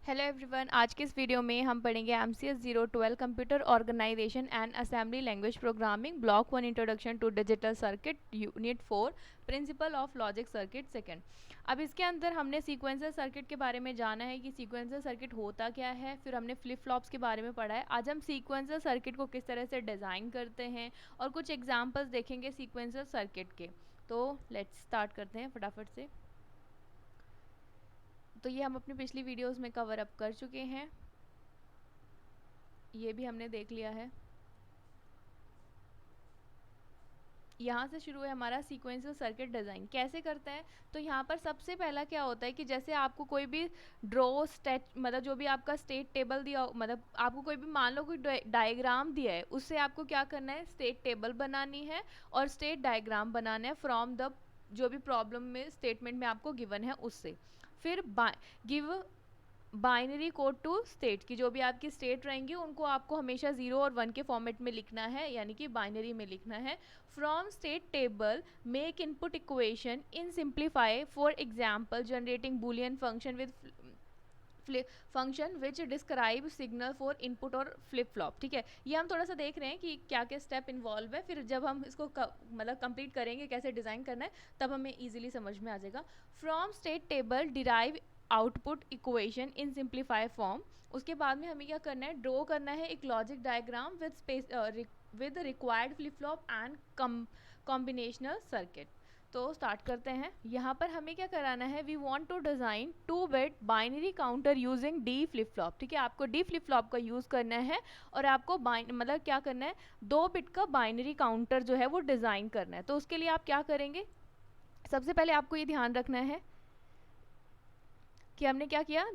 Hello everyone, आज के इस वीडियो में हम पढ़ेंगे MCS 012 computer organisation and assembly language programming block 1 introduction to digital circuit unit 4 principle of logic circuit second. अब इसके अंदर हमने सीक्वेंसर सर्किट के बारे में जाना है कि सीक्वेंसर सर्किट होता क्या है, फिर हमने फ्लिप फ्लॉप्स के बारे में पढ़ा है। आज हम सीक्वेंसर सर्किट को किस तरह से डिज़ाइन करते हैं और कुछ एग्जाम्पल्स देखेंगे सीक्वेंसर सर्किट के। तो लेट्स स्टार्ट करते हैं फटाफट से। तो ये हम अपनी पिछली वीडियोस में कवर अप कर चुके हैं, ये भी हमने देख लिया है। यहाँ से शुरू है हमारा सीक्वेंसर सर्किट डिज़ाइन कैसे करते हैं। तो यहाँ पर सबसे पहला क्या होता है कि जैसे आपको कोई भी ड्रॉ स्टेट मतलब जो भी आपका स्टेट टेबल दिया, मतलब आपको कोई भी मान लो कोई डायग्राम दिया है, उससे आपको क्या करना है, स्टेट टेबल बनानी है और स्टेट डायग्राम बनाना है फ्रॉम द जो भी प्रॉब्लम में स्टेटमेंट में आपको गिवन है उससे। फिर give binary code to state की जो भी आपकी स्टेट रहेंगी उनको आपको हमेशा 0 और 1 के फॉर्मेट में लिखना है, यानी कि बाइनरी में लिखना है। From state table make input equation in simplify, for example generating Boolean function with function which describe signal for input और फ्लिप फ्लॉप। ठीक है, ये हम थोड़ा सा देख रहे हैं कि क्या क्या स्टेप इन्वॉल्व है, फिर जब हम इसको मतलब कंप्लीट करेंगे कैसे डिज़ाइन करना है तब हमें इजीली समझ में आ जाएगा। From state table derive output equation in simplify form. उसके बाद में हमें क्या करना है, ड्रॉ करना है एक logic diagram with space with required flip flop and combinational circuit. तो स्टार्ट करते हैं। यहाँ पर हमें क्या कराना है, वी वांट टू डिज़ाइन 2-बिट binary counter using D flip flop. ठीक है, आपको डी फ्लिप फ्लॉप का यूज़ करना है और आपको मतलब क्या करना है, 2 बिट का बाइनरी काउंटर जो है वो डिज़ाइन करना है। तो उसके लिए आप क्या करेंगे, सबसे पहले आपको ये ध्यान रखना है कि हमने क्या किया,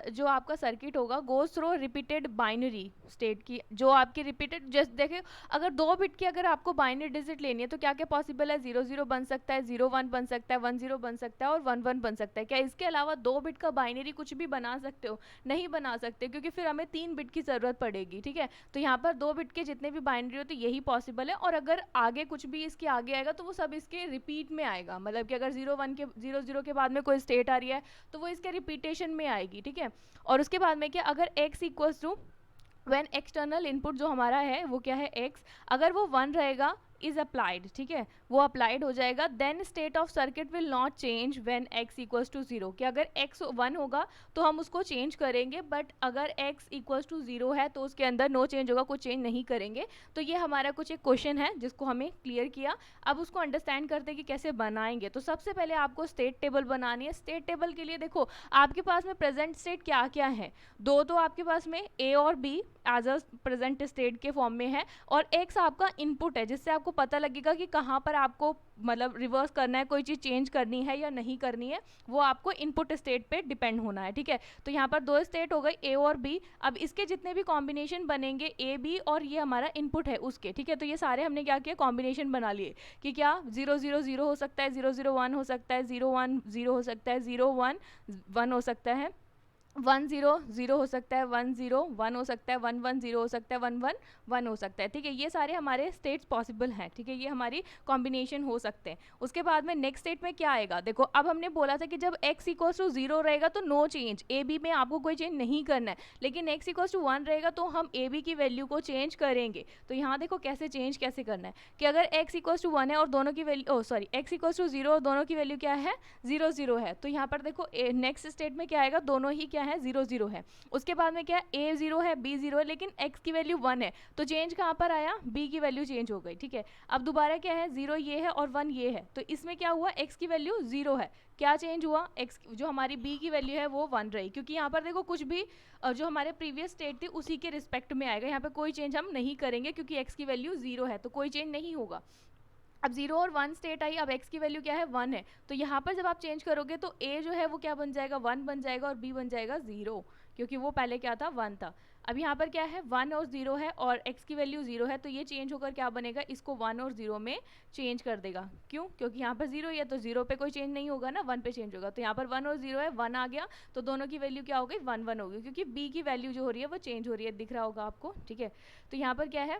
जो आपका सर्किट होगा goes through repeated binary state की, जो आपकी रिपीटेड जैसे देखे अगर 2 बिट की अगर आपको बाइनरी डिजिट लेनी है तो क्या क्या पॉसिबल है, 0 0 बन सकता है, 0 1 बन सकता है, 1 0 बन सकता है और 1 1 बन सकता है। क्या इसके अलावा 2 बिट का बाइनरी कुछ भी बना सकते हो? नहीं बना सकते, क्योंकि फिर हमें 3 बिट की ज़रूरत पड़ेगी। ठीक है, तो यहाँ पर 2 बिट के जितने भी बाइनरी होते यही पॉसिबल है, और अगर आगे कुछ भी इसके आगे आएगा तो वो सब इसके रिपीट में आएगा। मतलब कि अगर 0 1 के 0 0 के बाद में कोई स्टेट आ रही है तो वो इसके रिपीटेशन में आएगी। ठीक है, और उसके बाद में क्या, अगर x equals to when external input जो हमारा है वो क्या है x, अगर वो 1 रहेगा इज अप्लाइड, ठीक है, वो अप्लाइड हो जाएगा, then state of circuit will not change when x equals to 0। कि अगर x 1 होगा तो हम उसको चेंज करेंगे, बट अगर x इक्वल्स टू 0 है तो उसके अंदर नो चेंज होगा, कुछ चेंज नहीं करेंगे। तो ये हमारा कुछ एक क्वेश्चन है जिसको हमें क्लियर किया। अब उसको अंडरस्टैंड करते हैं कि कैसे बनाएंगे। तो सबसे पहले आपको स्टेट टेबल बनानी है। स्टेट टेबल के लिए देखो आपके पास में प्रेजेंट स्टेट क्या क्या है, दो तो आपके पास में a और b as a present state के फॉर्म में है, और x आपका इनपुट है जिससे आपको पता लगेगा कि कहाँ पर आपको मतलब रिवर्स करना है, कोई चीज़ चेंज करनी है या नहीं करनी है, वो आपको इनपुट स्टेट पे डिपेंड होना है। ठीक है, तो यहाँ पर 2 स्टेट हो गई a और b। अब इसके जितने भी कॉम्बिनेशन बनेंगे a b और ये हमारा इनपुट है उसके, ठीक है, तो ये सारे हमने क्या किया, कॉम्बिनेशन बना लिए कि क्या 0 0 0 हो सकता है, 0 0 1 हो सकता है, 0 1 0 हो सकता है, 0 1 1 हो सकता है, 1 0 0 हो सकता है, 1 0 1 हो सकता है, 1 1 0 हो सकता है, 1 1 1 हो सकता है। ठीक है, ये सारे हमारे स्टेट्स पॉसिबल हैं। ठीक है, ये हमारी कॉम्बिनेशन हो सकते हैं। उसके बाद में नेक्स्ट स्टेट में क्या आएगा, देखो अब हमने बोला था कि जब x इक्वल्स टू 0 रहेगा तो नो चेंज, ए बी में आपको कोई चेंज नहीं करना है, लेकिन x इक्वल्स टू 1 रहेगा तो हम ए बी की वैल्यू को चेंज करेंगे। तो यहाँ देखो कैसे चेंज कैसे करना है कि अगर x इक्वल्स टू 1 है और दोनों की वैल्यू x इक्वल्स टू 0 और दोनों की वैल्यू क्या है, 0 0 है, तो यहाँ पर देखो नेक्स्ट स्टेट में क्या आएगा, दोनों ही क्या है, 0 0 है। उसके बाद में क्या है, a 0 है, b 0 है, लेकिन x की वैल्यू 1 है, तो चेंज कहाँ पर आया, b की वैल्यू चेंज हो गई। ठीक है, अब दोबारा क्या है, 0 ये है और 1 ये है, तो इसमें क्या हुआ, x की वैल्यू 0 है, क्या चेंज हुआ, x जो हमारी b की वैल्यू है वो 1 रही, क्योंकि यहाँ पर देखो कुछ भी जो हमारे प्रीवियस स्टेट थी उसी के रिस्पेक्ट में आएगा, यहाँ पे कोई चेंज हम नहीं करेंगे क्योंकि x की वैल्यू 0 है, तो कोई चेंज नहीं होगा। अब 0 और 1 स्टेट आई, अब x की वैल्यू क्या है, 1 है, तो यहाँ पर जब आप चेंज करोगे तो a जो है वो क्या बन जाएगा, 1 बन जाएगा, और b बन जाएगा 0, क्योंकि वो पहले क्या था, 1 था। अब यहाँ पर क्या है, 1 और 0 है और x की वैल्यू 0 है, तो ये चेंज होकर क्या बनेगा, इसको 1 और 0 में चेंज कर देगा। क्यों, क्योंकि यहाँ पर 0 है तो 0 पे कोई चेंज नहीं होगा ना, 1 पे चेंज होगा। तो यहाँ पर 1 और 0 है, 1 आ गया, तो दोनों की वैल्यू क्या हो गई, 1 1 हो गई, क्योंकि b की वैल्यू जो हो रही है वो चेंज हो रही है, दिख रहा होगा आपको। ठीक है, तो यहाँ पर क्या है,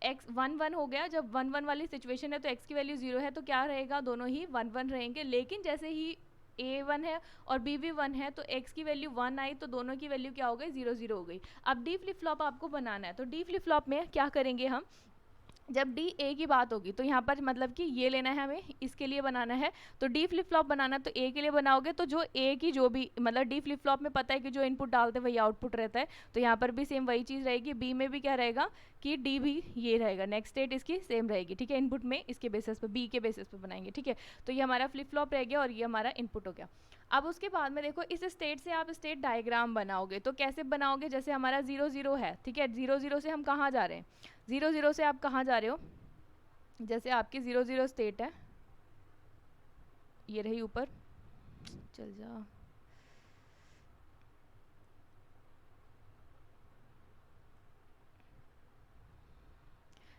x 1 1 हो गया, जब 1 1 वाली सिचुएशन है तो x की वैल्यू 0 है, तो क्या रहेगा, दोनों ही 1 1 रहेंगे। लेकिन जैसे ही ए 1 है और बी भी 1 है, तो एक्स की वैल्यू 1 आई तो दोनों की वैल्यू क्या हो गई, 0 0 हो गई। अब डी फ्लिप फ्लॉप आपको बनाना है, तो डी फ्लिप फ्लॉप में क्या करेंगे हम, जब डी ए की बात होगी तो यहाँ पर मतलब कि ये लेना है हमें, इसके लिए बनाना है, तो डी फ्लिप फ्लॉप बनाना है तो ए के लिए बनाओगे, तो जो ए की जो भी मतलब डी फ्लिप फ्लॉप में पता है कि जो इनपुट डालते हैं वही आउटपुट रहता है, तो यहाँ पर भी सेम वही चीज़ रहेगी। बी में भी क्या रहेगा कि डी भी ये रहेगा, नेक्स्ट स्टेट इसकी सेम रहेगी, ठीक है, इनपुट में इसके बेसिस पे, बी के बेसिस पे बनाएंगे, ठीक है। तो ये हमारा फ्लिप फ्लॉप रह गया और ये हमारा इनपुट हो गया। अब उसके बाद में देखो इस स्टेट से आप स्टेट डायग्राम बनाओगे, तो कैसे बनाओगे, जैसे हमारा 0 0 है, ठीक है, 0 0 से हम कहाँ जा रहे हैं, 0 0 से आप कहाँ जा रहे हो, जैसे आपकी 0 0 स्टेट है, ये रही ऊपर, चल जा,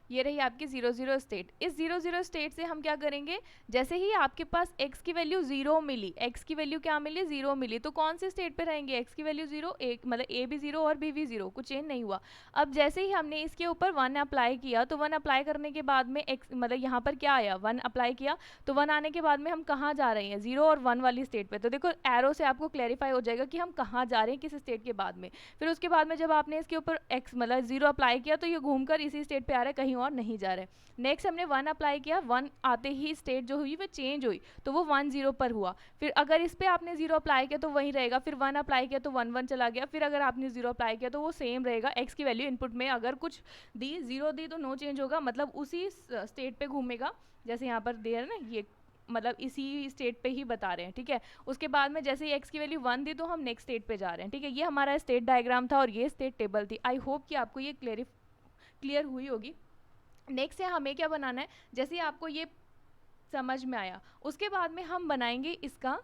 ये रही आपकी 0 0 स्टेट। इस 0 0 स्टेट से हम क्या करेंगे, जैसे ही आपके पास x की वैल्यू 0 मिली, x की वैल्यू क्या मिली, 0 मिली, तो कौन से स्टेट पे रहेंगे, x की वैल्यू 0, एक मतलब a भी 0 और b भी 0, कुछ चेंज नहीं हुआ। अब जैसे ही हमने इसके ऊपर 1 अप्लाई किया, तो 1 अप्लाई करने के बाद में x मतलब यहाँ पर क्या आया, 1 अप्लाई किया, तो 1 आने के बाद में हम कहाँ जा रहे हैं, 0 और 1 वाली स्टेट पे। तो देखो एरो से आपको क्लैरिफाई हो जाएगा कि हम कहाँ जा रहे हैं, किस स्टेट के बाद में। फिर उसके बाद में जब आपने इसके ऊपर x मतलब 0 अप्लाई किया, तो ये घूमकर इसी स्टेट पे आ रहा है, कहीं और नहीं जा रहा है। नेक्स्ट हमने 1 अप्लाई किया, 1 आते ही स्टेट जो हुई वो चेंज हुई, तो वो 1 0 पर हुआ। फिर अगर इस पे आपने 0 अप्लाई किया तो वही रहेगा, फिर 1 अप्लाई किया तो 1 1 चला गया, फिर अगर आपने 0 अप्लाई किया तो वो सेम रहेगा। x की वैल्यू इनपुट में अगर कुछ दी, 0 दी तो नो चेंज होगा, मतलब उसी स्टेट पे घूमेगा, जैसे यहाँ पर दे रहा है ना, ये मतलब इसी स्टेट पे ही बता रहे हैं, ठीक है। उसके बाद में जैसे ही x की वैल्यू 1 दी तो हम नेक्स्ट स्टेट पे जा रहे हैं, ठीक है। ये हमारा स्टेट डायग्राम था और ये स्टेट टेबल थी। आई होप कि आपको ये क्लियर हुई होगी। नेक्स्ट है हमें क्या बनाना है, जैसे आपको ये समझ में आया, उसके बाद में हम बनाएंगे इसका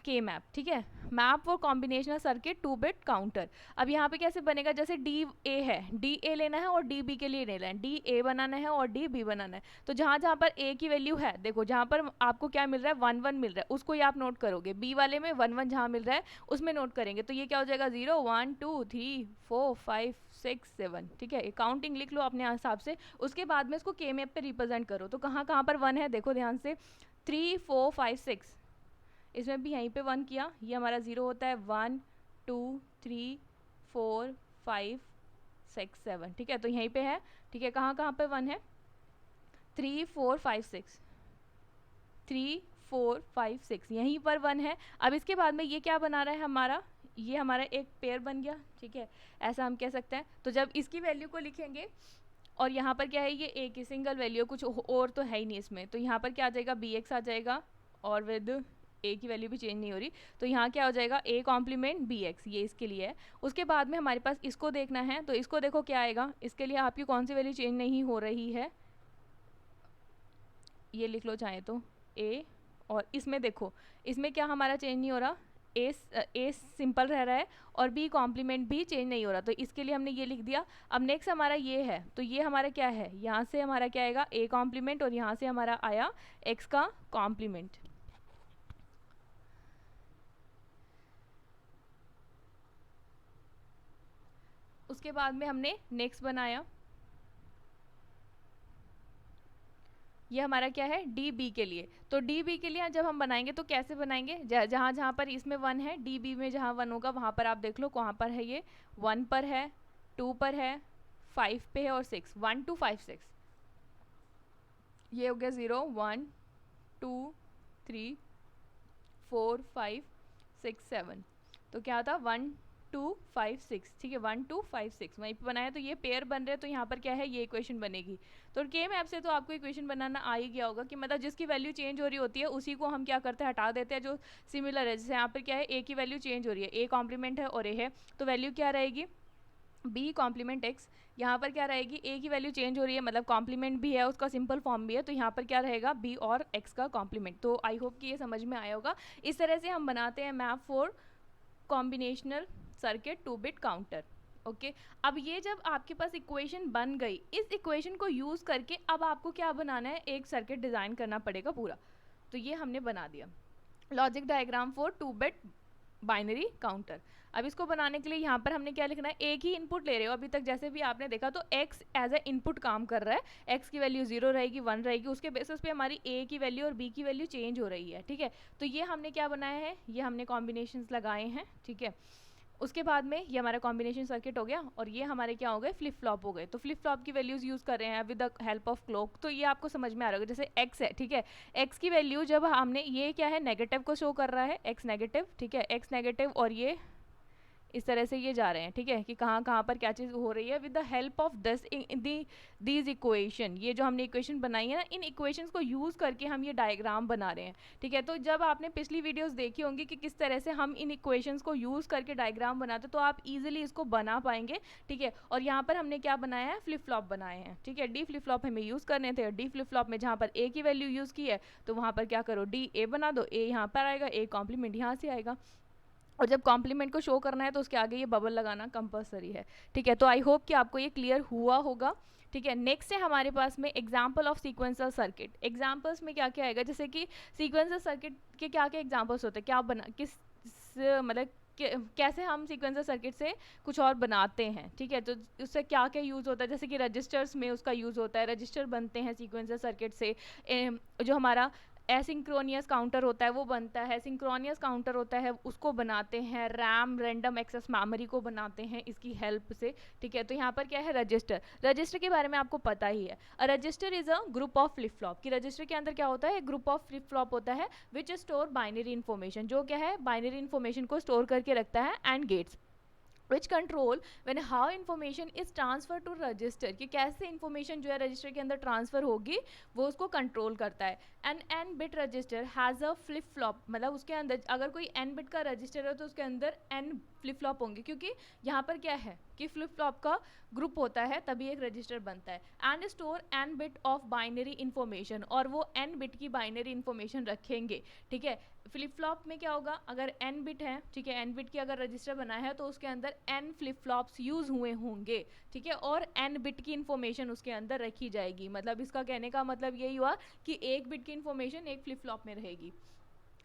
के मैप, ठीक है, map for combinational circuit 2 bit counter. अब यहाँ पे कैसे बनेगा, जैसे डी ए है, डी ए लेना है और डी बी के लिए लेना है, डी ए बनाना है और डी बी बनाना है। तो जहाँ जहाँ पर ए की वैल्यू है, देखो जहाँ पर आपको क्या मिल रहा है, 1 1 मिल रहा है, उसको ही आप नोट करोगे, बी वाले में 1 1 जहाँ मिल रहा है उसमें नोट करेंगे, तो ये क्या हो जाएगा, 0 1 2 3 4 5 6 7, ठीक है, काउंटिंग लिख लो अपने हिसाब से। उसके बाद में इसको के मैप पे रिप्रेजेंट करो, तो कहाँ कहाँ पर 1 है, देखो ध्यान से, 3 4 5 6, इसमें भी यहीं पे 1 किया, ये हमारा 0 होता है, 1 2 3 4 5 6 7, ठीक है, तो यहीं पे है, ठीक है। कहाँ कहाँ पे 1 है, 3 4 5 6, 3 4 5 6, यहीं पर 1 है। अब इसके बाद में ये क्या बना रहा है हमारा, ये हमारा एक पेयर बन गया, ठीक है, ऐसा हम कह सकते हैं। तो जब इसकी वैल्यू को लिखेंगे और यहाँ पर क्या है, ये एक ही सिंगल वैल्यू, कुछ और तो है ही नहीं इसमें, तो यहाँ पर क्या आ जाएगा, बी एक्स आ जाएगा और विद ए की वैल्यू भी चेंज नहीं हो रही, तो यहाँ क्या हो जाएगा, ए कॉम्प्लीमेंट बी एक्स, ये इसके लिए है। उसके बाद में हमारे पास इसको देखना है, तो इसको देखो क्या आएगा, इसके लिए आपकी कौन सी वैल्यू चेंज नहीं हो रही है, ये लिख लो चाहे तो ए, और इसमें देखो इसमें क्या हमारा चेंज नहीं हो रहा, ए सिंपल रह रहा है और बी कॉम्प्लीमेंट भी चेंज नहीं हो रहा, तो इसके लिए हमने ये लिख दिया। अब नेक्स्ट हमारा ये है, तो ये हमारा क्या है, यहाँ से हमारा क्या आएगा, ए कॉम्प्लीमेंट, और यहाँ से हमारा आया एक्स का कॉम्प्लीमेंट। उसके बाद में हमने नेक्स्ट बनाया, ये हमारा क्या है, डी बी के लिए। तो डी बी के लिए जब हम बनाएंगे तो कैसे बनाएंगे, जहाँ जहाँ पर इसमें 1 है, डी बी में जहाँ 1 होगा वहाँ पर आप देख लो कहाँ पर है, ये 1 पर है, 2 पर है, 5 पे है और 6, 1 2 5 6, ये हो गया 0 1 2 3 4 5 6 7, तो क्या था 1 2 5 6, ठीक है, 1 2 5 6 वहीं पे बनाया, तो ये पेयर बन रहे हैं, तो यहाँ पर क्या है, ये इक्वेशन बनेगी। तो के मैप से तो आपको इक्वेशन बनाना आ ही गया होगा कि मतलब जिसकी वैल्यू चेंज हो रही होती है उसी को हम क्या करते हैं, हटा देते हैं जो सिमिलर है। जैसे यहाँ पर क्या है, ए की वैल्यू चेंज हो रही है, ए कॉम्प्लीमेंट है और ए है, तो वैल्यू क्या रहेगी, बी कॉम्प्लीमेंट एक्स। यहाँ पर क्या रहेगी, ए की वैल्यू चेंज हो रही है, मतलब कॉम्प्लीमेंट भी है, उसका सिंपल फॉर्म भी है, तो यहाँ पर क्या रहेगा, बी और एक्स का कॉम्प्लीमेंट। तो आई होप कि ये समझ में आया होगा। इस तरह से हम बनाते हैं map for combinational circuit 2 bit counter. Okay, अब ये जब आपके पास इक्वेशन बन गई, इस इक्वेशन को यूज़ करके अब आपको क्या बनाना है, एक सर्किट डिज़ाइन करना पड़ेगा पूरा। तो ये हमने बना दिया, logic diagram for 2 bit binary counter. अब इसको बनाने के लिए यहाँ पर हमने क्या लिखना है, एक ही इनपुट ले रहे हो अभी तक, जैसे भी आपने देखा तो x एज ए इनपुट काम कर रहा है, x की वैल्यू 0 रहेगी 1 रहेगी, उसके बेसिस पे हमारी a की वैल्यू और b की वैल्यू चेंज हो रही है, ठीक है। तो ये हमने क्या बनाया है, ये हमने कॉम्बिनेशंस लगाए हैं, ठीक है। उसके बाद में ये हमारा कॉम्बिनेशन सर्किट हो गया और ये हमारे क्या हो गए, फ्लिप फ्लॉप हो गए। तो फ्लिप फ्लॉप की वैल्यूज यूज कर रहे हैं with the help of clock. तो ये आपको समझ में आ रहा होगा, जैसे x है, ठीक है, x की वैल्यू जब हमने, ये क्या है, नेगेटिव को शो कर रहा है, x नेगेटिव, ठीक है, x नेगेटिव, और ये इस तरह से ये जा रहे हैं, ठीक है, कि कहाँ कहाँ पर क्या चीज़ हो रही है with the help of this these equation. ये जो हमने इक्वेशन बनाई है ना, इन इक्वेशंस को यूज़ करके हम ये डायग्राम बना रहे हैं, ठीक है। तो जब आपने पिछली वीडियोस देखी होंगी कि किस तरह से हम इन इक्वेशंस को यूज़ करके डायग्राम बनाते, तो आप इजीली इसको बना पाएंगे, ठीक है। और यहाँ पर हमने क्या बनाया है, फ्लिप फ्लॉप बनाए हैं, ठीक है। डी फ्लिप फ्लॉप हमें यूज़ करने थे, डी फ्लिप फ्लॉप में जहाँ पर ए की वैल्यू यूज़ की है तो वहाँ पर क्या करो, डी ए बना दो, ए यहाँ पर आएगा, ए कॉम्प्लीमेंट यहाँ से आएगा, और जब कॉम्प्लीमेंट को शो करना है तो उसके आगे ये बबल लगाना कंपलसरी है, ठीक है। तो आई होप कि आपको ये क्लियर हुआ होगा, ठीक है। नेक्स्ट है हमारे पास में example of sequencer circuit. Examples में क्या क्या आएगा, जैसे कि सीक्वेंसर सर्किट के क्या क्या एग्जाम्पल्स होते हैं, क्या बना किस मतलब कैसे हम सीक्वेंसर सर्किट से कुछ और बनाते हैं, ठीक है। तो उससे क्या क्या यूज़ होता है, जैसे कि रजिस्टर्स में उसका यूज़ होता है, रजिस्टर बनते हैं सीक्वेंसर सर्किट से। जो हमारा एसिंक्रोनियस काउंटर होता है वो बनता है, सिंक्रोनियस काउंटर होता है उसको बनाते हैं, रैम रैंडम एक्सेस मेमोरी को बनाते हैं इसकी हेल्प से, ठीक है। तो यहाँ पर क्या है, रजिस्टर। रजिस्टर के बारे में आपको पता ही है, a register is a group of flip flop. कि रजिस्टर के अंदर क्या होता है, ग्रुप ऑफ फ्लिप फ्लॉप होता है विच स्टोर बाइनरी इन्फॉर्मेशन, जो क्या है, बाइनरी इन्फॉर्मेशन को स्टोर करके रखता है, and gates which control when how information is transfer to register, कि कैसे इन्फॉर्मेशन जो है रजिस्टर के अंदर ट्रांसफर होगी वो उसको कंट्रोल करता है। And n bit register has a flip flop, मतलब उसके अंदर अगर कोई एन बिट का रजिस्टर है तो उसके अंदर एन फ्लिप फ्लॉप होंगे, क्योंकि यहाँ पर क्या है कि फ्लिप फ्लॉप का ग्रुप होता है तभी एक रजिस्टर बनता है। And store n bit of binary information, और वो एन बिट की बाइनरी इन्फॉर्मेशन रखेंगे, ठीक है। फ्लिप फ्लॉप में क्या होगा, अगर एन बिट है, ठीक है, एन बिट की अगर रजिस्टर बना है तो उसके अंदर एन फ्लिप फ्लॉप्स यूज हुए होंगे, ठीक है, और एन बिट की इन्फॉर्मेशन उसके अंदर रखी जाएगी। मतलब इसका कहने का मतलब यही हुआ कि एक बिट की इन्फॉर्मेशन एक फ्लिप फ्लॉप में रहेगी।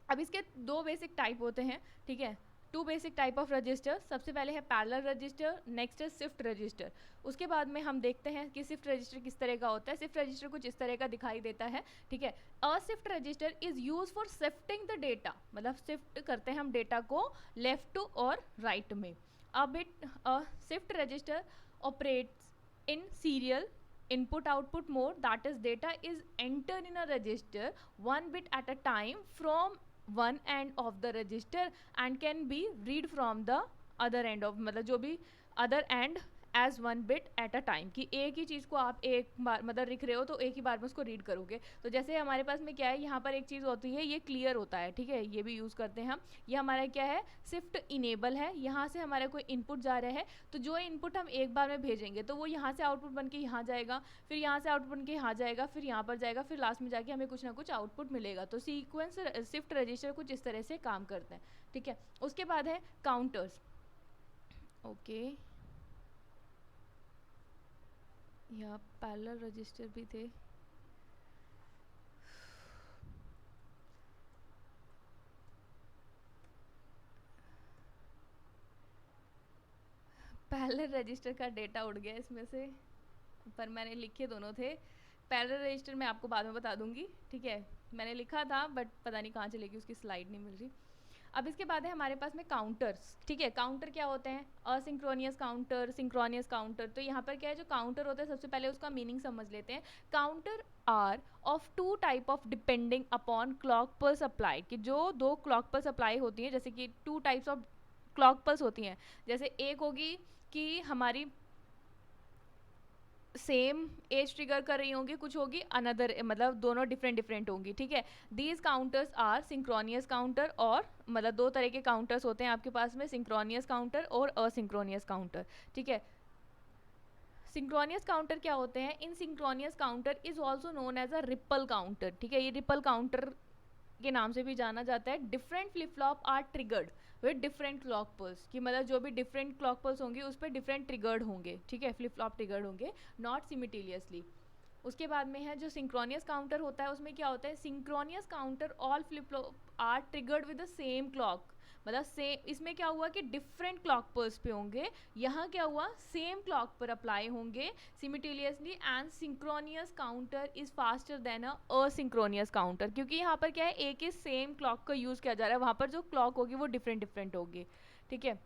अब इसके दो बेसिक टाइप होते हैं, ठीक है, two basic type of register. सबसे पहले है पैरेलल रजिस्टर, नेक्स्ट है शिफ्ट रजिस्टर। उसके बाद में हम देखते हैं कि शिफ्ट रजिस्टर किस तरह का होता है। शिफ्ट रजिस्टर कुछ इस तरह का दिखाई देता है, ठीक है। अ shift register is use for shifting the data, मतलब शिफ्ट करते हैं हम डेटा को लेफ्ट टू और राइट में। अ shift register operates in serial input output mode, that is data is entered in a register one bit at a time from one end of the register and can be read from the other end of, मतलब जो भी other end as one bit at a time, कि एक ही चीज़ को आप एक बार मतलब लिख रहे हो तो एक ही बार में उसको रीड करोगे। तो जैसे हमारे पास में क्या है, यहाँ पर एक चीज़ होती है, ये क्लियर होता है, ठीक है, ये भी यूज़ करते हैं हम। ये हमारा क्या है, शिफ्ट इनेबल है। यहाँ से हमारा कोई इनपुट जा रहा है तो जो इनपुट हम एक बार में भेजेंगे तो वो यहाँ से आउटपुट बन के यहाँ जाएगा, फिर यहाँ से आउटपुट बन के यहाँ जाएगा, फिर यहाँ पर जाएगा, फिर लास्ट में जाके हमें कुछ ना कुछ आउटपुट मिलेगा। तो सीक्वेंस शिफ्ट रजिस्टर कुछ इस तरह से काम करते हैं, ठीक है। उसके बाद है काउंटर्स, ओके, यहाँ पैरेलल रजिस्टर भी थे। पैरेलल रजिस्टर का डेटा उड़ गया इसमें से, पर मैंने लिखे दोनों थे। पैरेलल रजिस्टर मैं आपको बाद में बता दूंगी, ठीक है, मैंने लिखा था बट पता नहीं कहाँ चली गई, उसकी स्लाइड नहीं मिल रही। अब इसके बाद है हमारे पास में काउंटर्स, ठीक है। काउंटर क्या होते हैं, असिंक्रोनियस काउंटर, सिंक्रोनियस काउंटर। तो यहाँ पर क्या है, जो काउंटर होता है सबसे पहले उसका मीनिंग समझ लेते हैं। Counter are of two type of depending upon clock pulse apply, कि जो दो क्लॉक पल्स अप्लाई होती हैं, जैसे कि two types of clock pulse होती हैं। जैसे एक होगी कि हमारी सेम एज ट्रिगर कर रही होंगी, कुछ होगी अनदर, मतलब दोनों डिफरेंट डिफरेंट होंगी, ठीक है। These counters are synchronous counter, और मतलब दो तरह के काउंटर्स होते हैं आपके पास में, सिंक्रोनियस काउंटर और असिंक्रोनियस काउंटर, ठीक है। सिंक्रोनियस काउंटर क्या होते हैं, in synchronous counter is also known as a ripple counter, ठीक है। ये रिपल काउंटर के नाम से भी जाना जाता है। Different flip flop are triggered with different clock pulse, कि मतलब जो भी डिफरेंट क्लॉक पल्स होंगे उस पर डिफरेंट ट्रिगर्ड होंगे, ठीक है, फ्लिप फ्लॉप ट्रिगर्ड होंगे, नॉट सिमिटेलियसली। उसके बाद में है जो सिंक्रोनियस काउंटर होता है, उसमें क्या होता है, synchronous counter all flip flop are triggered with the same clock, मतलब सेम, इसमें क्या हुआ कि डिफरेंट क्लॉक पल्स पे होंगे, यहाँ क्या हुआ सेम क्लॉक पर अप्लाई होंगे simultaneously, and synchronous counter is faster than a asynchronous counter, क्योंकि यहाँ पर क्या है एक ही सेम क्लॉक का यूज़ किया जा रहा है, वहाँ पर जो क्लॉक होगी वो डिफरेंट डिफरेंट होगी, ठीक है।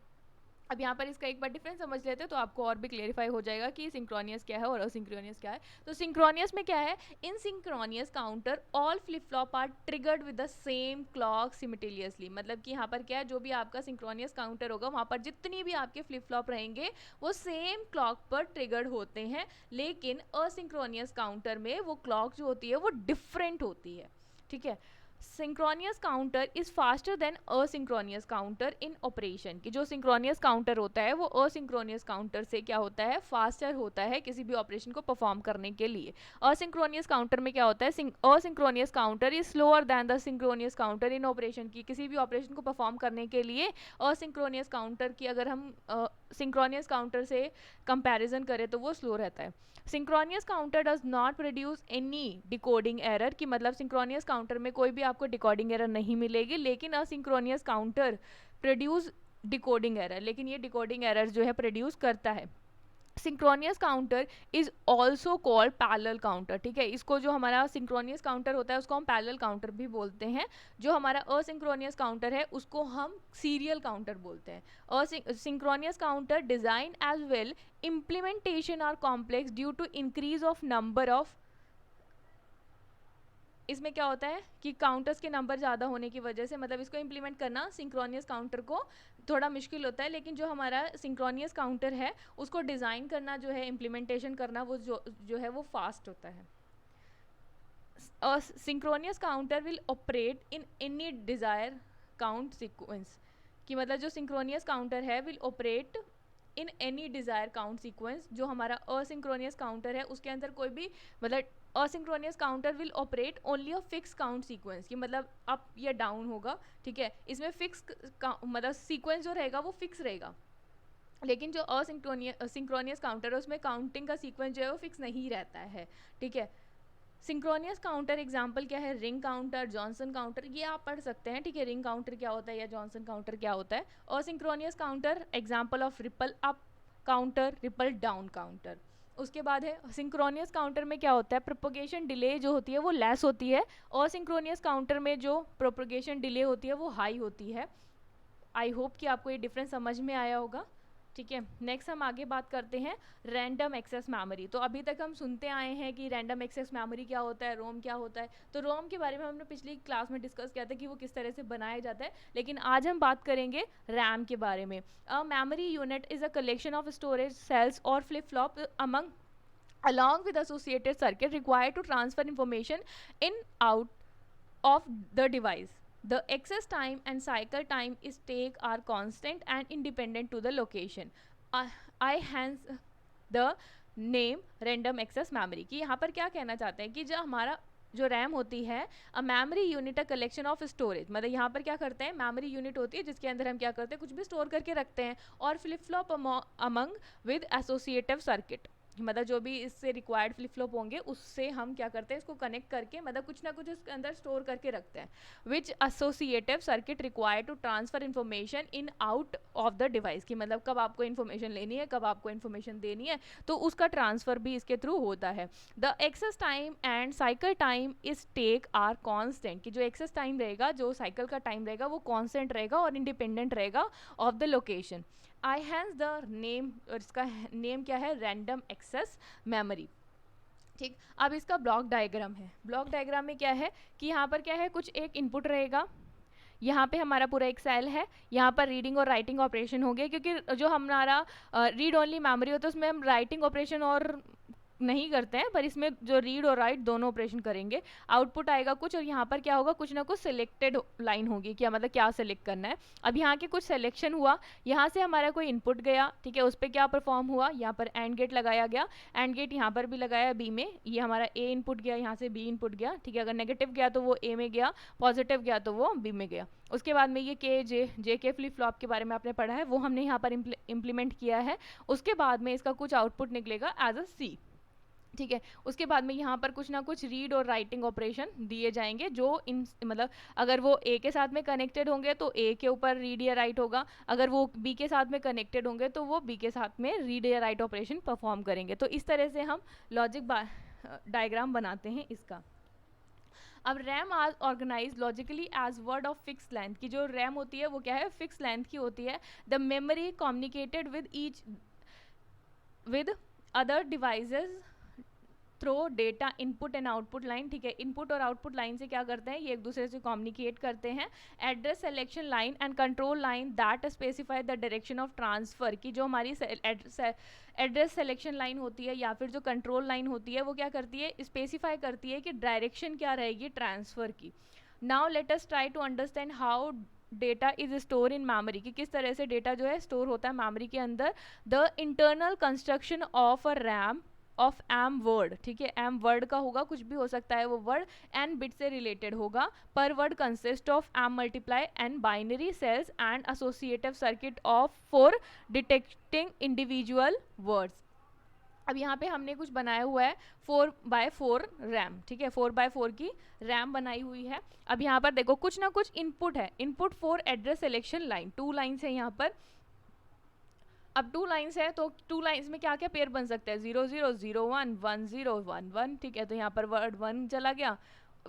अब यहाँ पर इसका एक बार डिफरेंस समझ लेते हैं तो आपको और भी क्लेरिफाई हो जाएगा कि सिंक्रोनियस क्या है और असिंक्रोनियस क्या है। तो सिंक्रोनियस में क्या है, in synchronous counter all flip flop are triggered with the same clock simultaneously, मतलब कि यहाँ पर क्या है जो भी आपका सिंक्रोनियस काउंटर होगा वहाँ पर जितनी भी आपके फ्लिप फ्लॉप रहेंगे वो सेम क्लॉक पर ट्रिगर्ड होते हैं, लेकिन असिंक्रोनियस काउंटर में वो क्लॉक जो होती है वो डिफरेंट होती है, ठीक है। Synchronous counter is faster than asynchronous counter in operation, कि जो सिंक्रोनियस काउंटर होता है वो असिंक्रोनियस काउंटर से क्या होता है, फास्टर होता है किसी भी ऑपरेशन को परफॉर्म करने के लिए। असिंक्रोनियस काउंटर में क्या होता है, asynchronous counter is slower than the synchronous counter in operation, की किसी भी ऑपरेशन को परफॉर्म करने के लिए असिंक्रोनियस काउंटर की अगर हम सिंक्रोनियस काउंटर से कंपैरिजन करें तो वो स्लो रहता है। Synchronous counter does not produce any decoding error, की मतलब सिंक्रोनियस काउंटर में कोई भी आपको डिकोडिंग एरर नहीं मिलेगी, लेकिन असिंक्रोनियस काउंटर प्रोड्यूस डिकोडिंग एरर, लेकिन ये डिकोडिंग एरर जो है प्रोड्यूस करता है। Synchronous counter is also called parallel counter, ठीक है, इसको जो हमारा सिंक्रोनियस काउंटर होता है उसको हम पैरेलल काउंटर भी बोलते हैं, जो हमारा असिंक्रोनियस काउंटर है उसको हम सीरियल काउंटर बोलते हैं। Synchronous counter design as well implementation are complex due to increase of number of, इसमें क्या होता है कि काउंटर्स के नंबर ज़्यादा होने की वजह से, मतलब इसको इम्प्लीमेंट करना सिंक्रोनियस काउंटर को थोड़ा मुश्किल होता है, लेकिन जो हमारा सिंक्रोनियस काउंटर है उसको डिज़ाइन करना जो है, इम्प्लीमेंटेशन करना वो जो है वो फास्ट होता है। Synchronous counter will operate in any desire count sequence, कि मतलब जो सिंक्रोनियस काउंटर है will operate in any desire count sequence, जो हमारा असिंक्रोनियस काउंटर है उसके अंदर कोई भी, मतलब asynchronous counter will operate only a fix count sequence, की मतलब अप या डाउन होगा, ठीक है, इसमें फिक्स मतलब सीक्वेंस जो रहेगा वो फिक्स रहेगा, लेकिन जो सिंक्रोनियस काउंटर है उसमें काउंटिंग का सीक्वेंस जो है वो फिक्स नहीं रहता है, ठीक है। सिंक्रोनियस काउंटर एग्जाम्पल क्या है, रिंग काउंटर, जॉनसन काउंटर, ये आप पढ़ सकते हैं, ठीक है, रिंग काउंटर क्या होता है या जॉनसन काउंटर क्या होता है। और synchronous counter example of ripple up counter, ripple down counter. उसके बाद है सिंक्रोनियस काउंटर में क्या होता है, प्रोपोगेशन डिले जो होती है वो लेस होती है, और सिंक्रोनियस काउंटर में जो प्रोपोगेशन डिले होती है वो हाई होती है। आई होप कि आपको ये डिफरेंस समझ में आया होगा, ठीक है। नेक्स्ट हम आगे बात करते हैं रैंडम एक्सेस मेमोरी। तो अभी तक हम सुनते आए हैं कि रैंडम एक्सेस मेमोरी क्या होता है, रोम क्या होता है, तो रोम के बारे में हमने पिछली क्लास में डिस्कस किया था कि वो किस तरह से बनाया जाता है, लेकिन आज हम बात करेंगे रैम के बारे में। A memory unit is a collection of storage cells और flip flop among along with associated circuit required to transfer information in out of the device. The access time and cycle time is take are constant and independent to the location. I hence the name random access memory, कि यहाँ पर क्या कहना चाहते हैं कि जो हमारा जो रैम होती है, अ memory unit a collection of storage, मतलब यहाँ पर क्या करते हैं, मेमोरी यूनिट होती है जिसके अंदर हम क्या करते हैं, कुछ भी स्टोर करके रखते हैं, और flip flop among with associative circuit, मतलब जो भी इससे रिक्वायर्ड फ्लिप फ्लॉप होंगे उससे हम क्या करते हैं, इसको कनेक्ट करके मतलब कुछ ना कुछ इसके अंदर स्टोर करके रखते हैं, which associative circuit required to transfer information in out of the device, की मतलब कब आपको इन्फॉर्मेशन लेनी है, कब आपको इन्फॉर्मेशन देनी है, तो उसका ट्रांसफर भी इसके थ्रू होता है। The access time and cycle time is take are constant, कि जो एक्सेस टाइम रहेगा, जो साइकिल का टाइम रहेगा वो कॉन्स्टेंट रहेगा और इंडिपेंडेंट रहेगा of the location. I hence the name, और इसका नेम क्या है, रैंडम एक्सेस मेमोरी, ठीक। अब इसका ब्लॉक डायग्राम है, ब्लॉक डायग्राम में क्या है कि यहाँ पर क्या है, कुछ एक इनपुट रहेगा, यहाँ पे हमारा पूरा एक सेल है, यहाँ पर रीडिंग और राइटिंग ऑपरेशन होंगे, क्योंकि जो हमारा रीड ओनली मेमोरी होता है उसमें हम राइटिंग ऑपरेशन और नहीं करते हैं, पर इसमें जो रीड और राइट दोनों ऑपरेशन करेंगे। आउटपुट आएगा कुछ, और यहाँ पर क्या होगा, कुछ ना कुछ सिलेक्टेड लाइन होगी, क्या मतलब क्या सिलेक्ट करना है। अब यहाँ के कुछ सिलेक्शन हुआ, यहाँ से हमारा कोई इनपुट गया, ठीक है, उस पर क्या परफॉर्म हुआ, यहाँ पर एंड गेट लगाया गया, एंड गेट यहाँ पर भी लगाया बी में, ये हमारा ए इनपुट गया, यहाँ से बी इनपुट गया, ठीक है, अगर नेगेटिव गया तो वो ए में गया, पॉजिटिव गया तो वो बी में गया। उसके बाद में ये जे के फ्लिप फ्लॉप के बारे में आपने पढ़ा है, वो हमने यहाँ पर इम्प्लीमेंट किया है। उसके बाद में इसका कुछ आउटपुट निकलेगा एज अ सी, ठीक है। उसके बाद में यहाँ पर कुछ ना कुछ रीड और राइटिंग ऑपरेशन दिए जाएंगे, जो इन मतलब अगर वो ए के साथ में कनेक्टेड होंगे तो ए के ऊपर रीड या राइट होगा, अगर वो बी के साथ में कनेक्टेड होंगे तो वो बी के साथ में रीड या राइट ऑपरेशन परफॉर्म करेंगे। तो इस तरह से हम लॉजिक डायग्राम बनाते हैं इसका। अब RAM are organise logically as word of fix length, की जो रैम होती है वो क्या है, फिक्स लेंथ की होती है। The memory communicated with each with other devices through data input and output line. ठीक है, इनपुट और आउटपुट लाइन से क्या करते हैं, ये एक दूसरे से कम्युनिकेट करते हैं। Address selection line and control line that specify the direction of transfer, की जो हमारी एड्रेस सेलेक्शन लाइन होती है या फिर जो कंट्रोल लाइन होती है वो क्या करती है, स्पेसिफाई करती है कि डायरेक्शन क्या रहेगी ट्रांसफर की। Now let us try to understand how data is store in memory, कि किस तरह से डेटा जो है स्टोर होता है मेमोरी के अंदर। The internal construction of a RAM of m word, ठीक है, एम वर्ड का होगा, कुछ भी हो सकता है वो वर्ड, एन बिट से रिलेटेड होगा। पर word consist of m multiply n binary cells and associative circuit of for detecting individual words. अब यहाँ पे हमने कुछ बनाया हुआ है 4x4 रैम, ठीक है, 4x4 की रैम बनाई हुई है। अब यहाँ पर देखो कुछ ना कुछ इनपुट है, input for address selection line, 2 lines है यहाँ पर। अब 2 लाइन्स है तो 2 लाइन्स में क्या क्या पेयर बन सकते हैं, 0 0 0 1 1 0 1 1, ठीक है। तो यहाँ पर वर्ड 1 चला गया,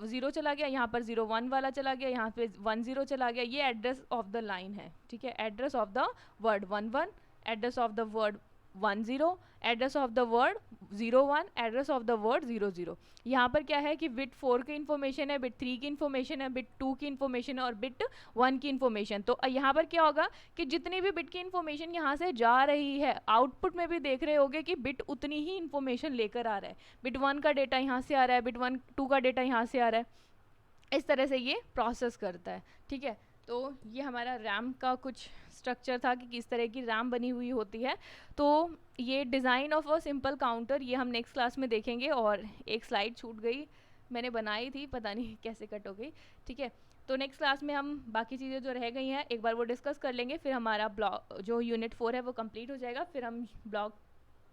0 चला गया, यहाँ पर 0 1 वाला चला गया, यहाँ पे 1 0 चला गया। ये एड्रेस ऑफ द लाइन है, ठीक है, address of the word 1 1, address of the word 1 0, address of the word 0 1, address of the word 0 0। यहाँ पर क्या है कि बिट 4 की इन्फॉर्मेशन है, बिट 3 की इन्फॉर्मेशन है, बिट 2 की इन्फॉर्मेशन है और बिट 1 की इन्फॉर्मेशन। तो यहाँ पर क्या होगा कि जितनी भी बिट की इन्फॉर्मेशन यहाँ से जा रही है, आउटपुट में भी देख रहे होगे कि बिट उतनी ही इन्फॉर्मेशन लेकर आ रहा है। बिट 1 का डेटा यहाँ से आ रहा है, बिट 1 2 का डेटा यहाँ से आ रहा है, इस तरह से ये प्रोसेस करता है, ठीक है। तो ये हमारा रैम का कुछ स्ट्रक्चर था कि किस तरह की रैम बनी हुई होती है। तो ये design of a simple counter ये हम नेक्स्ट क्लास में देखेंगे। और एक स्लाइड छूट गई, मैंने बनाई थी, पता नहीं कैसे कट हो गई, ठीक है। तो नेक्स्ट क्लास में हम बाकी चीज़ें जो रह गई हैं एक बार वो डिस्कस कर लेंगे, फिर हमारा ब्लॉक जो यूनिट 4 है वो कंप्लीट हो जाएगा, फिर हम ब्लॉक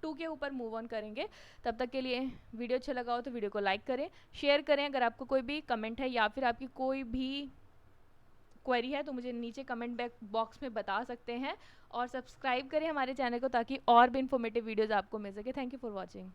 2 के ऊपर मूव ऑन करेंगे। तब तक के लिए वीडियो अच्छा लगा हो तो वीडियो को लाइक करें, शेयर करें। अगर आपको कोई भी कमेंट है या फिर आपकी कोई भी क्वेरी है तो मुझे नीचे कमेंट बॉक्स में बता सकते हैं। और सब्सक्राइब करें हमारे चैनल को ताकि और भी इन्फॉर्मेटिव वीडियोज़ आपको मिल सके। Thank you for watching.